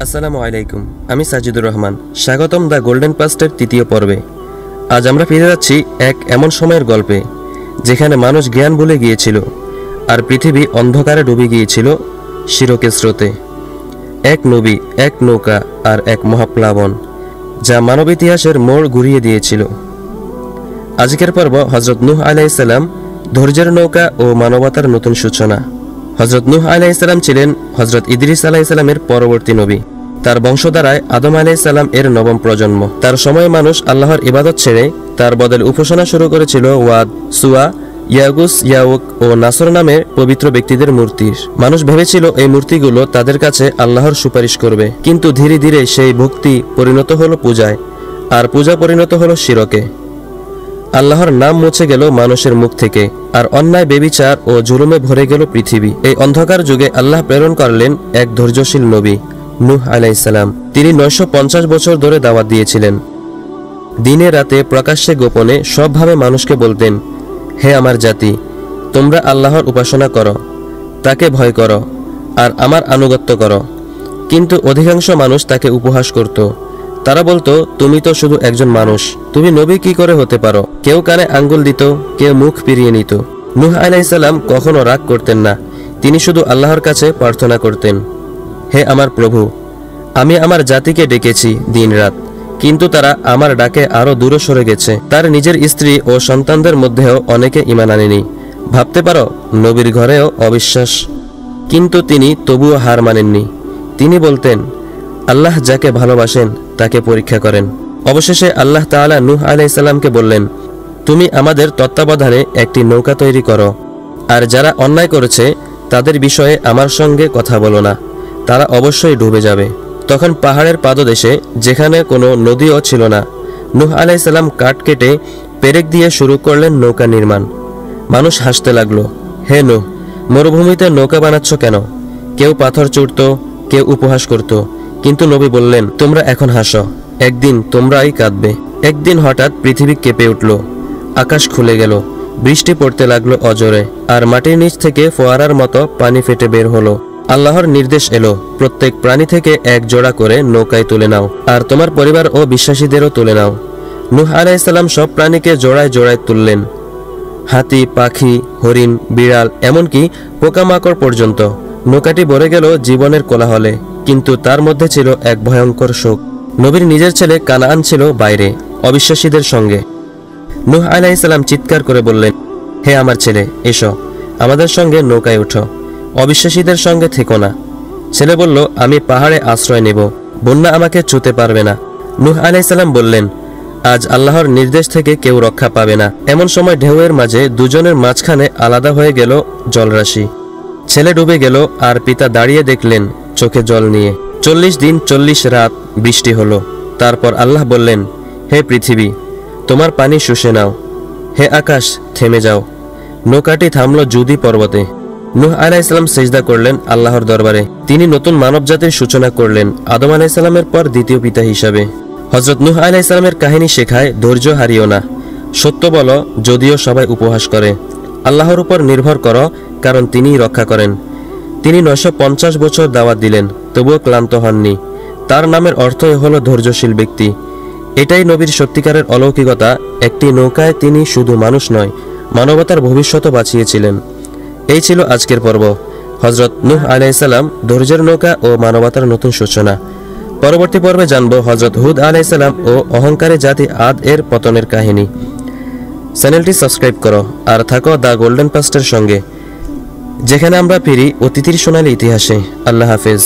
আসসালামু আলাইকুম, আমি সাজিদুর রহমান। স্বাগতম দ্য গোল্ডেন পাস্টের তৃতীয় পর্বে। আজ আমরা ফিরে যাচ্ছি এক এমন সময়ের গল্পে যেখানে মানুষ জ্ঞান ভুলে গিয়েছিল আর পৃথিবী অন্ধকারে ডুবে গিয়েছিল শিরকের স্রোতে। এক নবী, এক নৌকা আর এক মহাপ্লাবন যা মানব ইতিহাসের মোড় ঘুরিয়ে দিয়েছিল। আজকের পর্ব হযরত নূহ আলাইহিস সালাম, ধৈর্যের নৌকা ও মানবতার নতুন সূচনা। হযরত নূহ আলাইহিস সালাম ছিলেন হযরত ইদ্রিস আলাইহিস সালামের পরবর্তী নবী। তার বংশধারায় আদম আলাইহিস সালাম এর নবম প্রজন্ম। তার সময়ে মানুষ আল্লাহর ইবাদত ছেড়ে তার বদলে উপাসনা শুরু করেছিল ওয়াদ, সুয়া, ইয়াগুস, ইয়াউক ও নাসর নামের পবিত্র ব্যক্তিদের মূর্তির। মানুষ ভেবেছিল এই মূর্তিগুলো তাদের কাছে আল্লাহর সুপারিশ করবে, কিন্তু ধীরে ধীরে সেই ভক্তি পরিণত হলো পূজায়, আর পূজা পরিণত হলো শিরকে। আল্লাহর নাম মুছে গেল মানুষের মুখ থেকে, আর অন্যায়, বেবিচার ও জুলুমে ভরে গেল পৃথিবী। এই অন্ধকার যুগে আল্লাহ প্রেরণ করলেন এক ধৈর্যশীল নবী, নূহ আলাইহিস সালাম। তিনি 950 বছর ধরে দাওয়াত দিয়েছিলেন। দিনে রাতে, প্রকাশ্যে গোপনে, সবভাবে মানুষকে বলতেন, হে আমার জাতি, তোমরা আল্লাহর উপাসনা করো, তাকে ভয় করো আর আমার আনুগত্য করো। কিন্তু অধিকাংশ মানুষ তাকে উপহাস করত। তারা বলতো, তুমি তো শুধু একজন মানুষ, তুমি নবী কি করে হতে পারো? কেউ কানে আঙ্গুল দিত, কেউ মুখ ফিরিয়ে নিত। নূহ আলাইহিস সালাম কখনো রাগ করতেন না। তিনি শুধু আল্লাহর কাছে প্রার্থনা করতেন, হে আমার প্রভু, আমি আমার জাতিকে ডেকেছি দিনরাত, কিন্তু তারা আমার ডাকে আরো দূরে সরে গেছে। তার নিজের স্ত্রী ও সন্তানদের মধ্যেও অনেকে ঈমান আনেনি। ভাবতে পারো, নবীর ঘরেও অবিশ্বাস। কিন্তু তিনি তবুও হার মানেননি। তিনি বলতেন, আল্লাহ যাকে ভালোবাসেন তাকে পরীক্ষা করেন। অবশেষে আল্লাহ তাআলা নূহ আলাইহিস সালামকে বললেন, তুমি আমাদের তত্ত্বাবধানে একটি নৌকা তৈরি করো, আর যারা অন্যায় করেছে তাদের বিষয়ে আমার সঙ্গে কথা বলো না, তারা অবশ্যই ডুবে যাবে। তখন পাহাড়ের পাদদেশে, যেখানে কোনো নদীও ছিল না, নূহ আলাইহিস সালাম কাঠ কেটে পেরেক দিয়ে শুরু করলেন নৌকা নির্মাণ। মানুষ হাসতে লাগলো, হে নূহ, মরুভূমিতে নৌকা বানাচ্ছ কেন? কেউ পাথর ছুঁড়ত, কেউ উপহাস করত, কিন্তু নবী বললেন, তোমরা এখন হাসো, একদিন তোমরাই কাঁদবে। একদিন হঠাৎ পৃথিবী কেঁপে উঠল, আকাশ খুলে গেল, বৃষ্টি পড়তে লাগলো অজরে, আর মাটির নিচ থেকে ফোয়ারার মতো পানি ফেটে বের হলো। আল্লাহর নির্দেশ এলো, প্রত্যেক প্রাণী থেকে এক জোড়া করে নৌকায় তুলে নাও, আর তোমার পরিবার ও বিশ্বাসীদেরও তুলে নাও। নূহ আলাইহিস সালাম সব প্রাণীকে জোড়ায় জোড়ায় তুললেন, হাতি, পাখি, হরিণ, বিড়াল, এমনকি পোকামাকড় পর্যন্ত। নৌকাটি ভরে গেল জীবনের কোলাহলে, কিন্তু তার মধ্যে ছিল এক ভয়ঙ্কর শোক। নবীর নিজের ছেলে কানাআন ছিল বাইরে, অবিশ্বাসীদের সঙ্গে। নূহ আলাইহিস সালাম চিৎকার করে বললেন, হে আমার ছেলে, এসো, আমাদের সঙ্গে নৌকায় উঠো, অবিশ্বাসীদের সঙ্গে থেকো না। ছেলে বলল, আমি পাহাড়ে আশ্রয় নেব, বন্যা আমাকে ছুঁতে পারবে না। নূহ আলাইহিস সালাম বললেন, আজ আল্লাহর নির্দেশ থেকে কেউ রক্ষা পাবে না। এমন সময় ঢেউয়ের মাঝে দুজনের মাঝখানে আলাদা হয়ে গেল জলরাশি। ছেলে ডুবে গেল, আর পিতা দাঁড়িয়ে দেখলেন চোখে জল নিয়ে। 40 দিন 40 রাত বৃষ্টি হলো। তারপর আল্লাহ বললেন, হে পৃথিবী, তোমার পানি শুষে নাও, হে আকাশ, থেমে যাও। নৌকাটি থামল জুদি পর্বতে। নূহ আলাইহিস সালাম সিজদা করলেন আল্লাহর দরবারে। তিনি নতুন মানবজাতির সূচনা করলেন, আদম আলাইহিস সালামের পর দ্বিতীয় পিতা হিসাবে। হযরত নূহ আলাইহিস সালামের কাহিনী শেখায়, ধৈর্য হারিও না, সত্য বলো যদিও সবাই উপহাস করে। আল্লাহর উপর নির্ভর করো, কারণ তিনিই রক্ষা করেন। তিনি 950 বছর দাওয়াত দিলেন, তবুও ক্লান্ত হননি। তার নামের অর্থই হলো ধৈর্যশীল ব্যক্তি। এটাই নবীর সত্যিকারের অলৌকিকতা। একটি নৌকায় তিনি শুধু মানুষ নয়, মানবতার ভবিষ্যৎও বাঁচিয়েছিলেন। এই ছিল আজকের পর্ব, হযরত নূহ আলাইহিস সালাম, ধৈর্যের নৌকা ও মানবতার নতুন সূচনা। পরবর্তী পর্বে জানব হযরত হুদ আলাইহিস সালাম ও অহংকারী জাতি আদ এর পতনের কাহিনী। চ্যানেলটি সাবস্ক্রাইব করো আর থাকো দ্য গোল্ডেন পাস্টের সঙ্গে, যেখানে আমরা ফিরি অতীতের সোনালী ইতিহাসে। আল্লাহ হাফেজ।